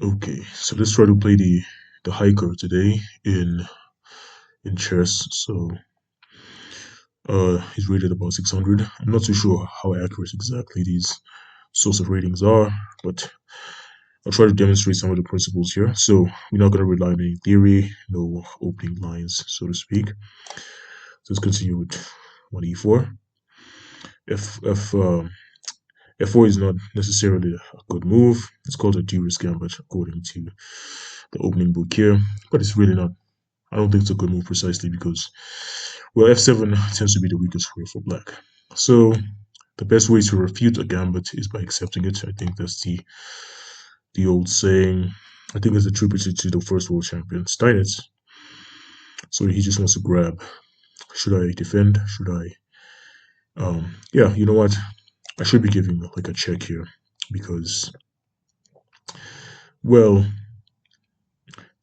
Okay, so let's try to play the hiker today in chess. So he's rated about 600. I'm not too sure how accurate exactly these sorts of ratings are, but I'll try to demonstrate some of the principles here. So we're not going to rely on any theory, no opening lines, so to speak. So let's continue with 1e4. F4 is not necessarily a good move. It's called a de-risk gambit according to the opening book here, but it's really not. I don't think it's a good move precisely because, well, f7 tends to be the weakest square for black. So the best way to refute a gambit is by accepting it. I think that's the old saying. I think it's attributed to the first world champion, Steinitz. So he just wants to grab. Should I defend? Should I? Yeah, you know what? I should be giving like a check here because, well,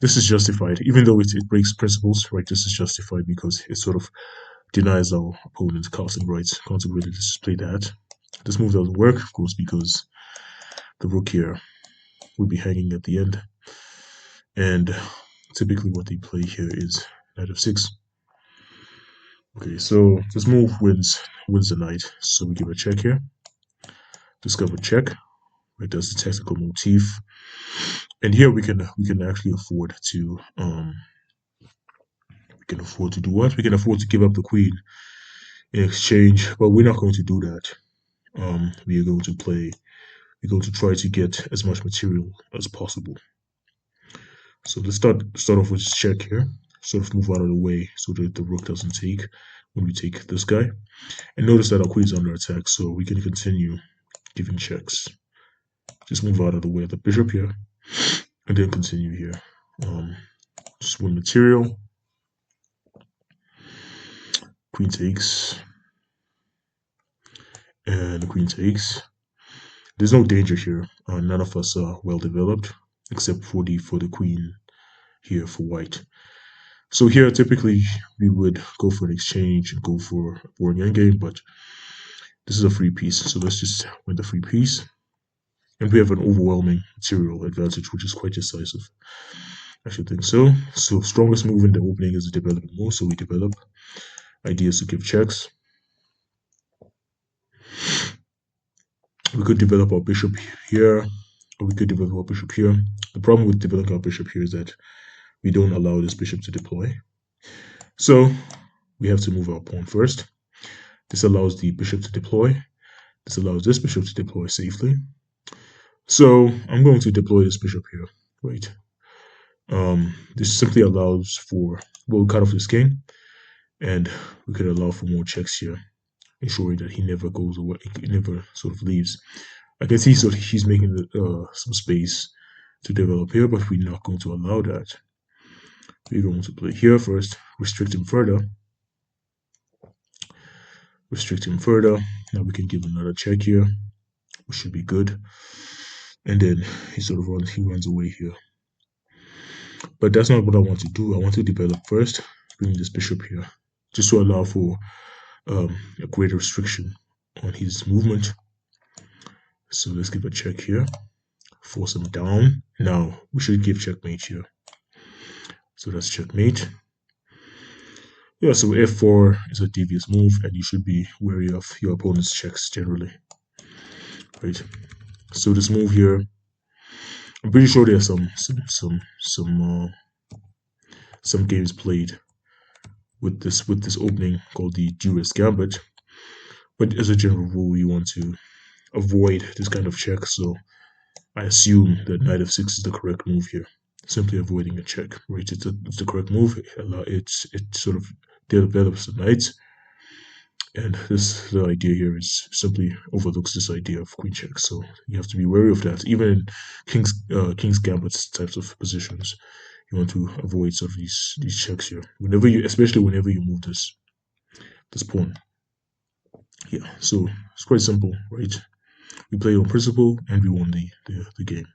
this is justified. Even though it breaks principles, right? This is justified because it sort of denies our opponent's casting rights. Can't really display that. This move doesn't work, of course, because the rook here would be hanging at the end. And typically what they play here is knight f6. Okay, so this move wins the knight. So we give a check here. Discover check. Right, that's the technical motif. And here we can actually afford to do what? We can afford to give up the queen in exchange, but we're not going to do that. We are going to play. We're going to try to get as much material as possible. So let's start off with check here. Sort of move out of the way so that the rook doesn't take when we take this guy. And notice that our queen is under attack, so we can continue giving checks. Just move out of the way of the bishop here, and then continue here. Just win material. Queen takes, and the queen takes. There's no danger here. None of us are well developed, except for the queen here for white. So here, typically, we would go for an exchange and go for a boring endgame, but this is a free piece, so let's just win the free piece. And we have an overwhelming material advantage, which is quite decisive. I should think so. So strongest move in the opening is a development move, so we develop ideas to give checks. We could develop our bishop here, or we could develop our bishop here. The problem with developing our bishop here is that we don't allow this bishop to deploy. So we have to move our pawn first. This allows the bishop to deploy. This allows this bishop to deploy safely. So I'm going to deploy this bishop here. Wait. This simply allows for, well, we cut off this king, and we could allow for more checks here, ensuring that he never goes away, he never sort of leaves. I can see he's making some space to develop here, but we're not going to allow that. We're going to play here first, restrict him further. Restrict him further. Now we can give another check here, which should be good. And then he sort of runs away here. But that's not what I want to do. I want to develop first, bring this bishop here, just to allow for a greater restriction on his movement. So let's give a check here, force him down. Now we should give checkmate here. So that's checkmate. Yeah, so f4 is a devious move, and you should be wary of your opponent's checks generally. Right. So this move here, I'm pretty sure there's some games played with this opening called the de-risk gambit. But as a general rule, you want to avoid this kind of check. So I assume that knight f6 is the correct move here. Simply avoiding a check, right? It's the correct move. It sort of develops the knight, and the idea here is simply overlooks this idea of queen check. So you have to be wary of that. Even in king's gambits types of positions, you want to avoid sort of these checks here. Especially whenever you move this pawn. Yeah, so it's quite simple, right? We played on principle and we won the game.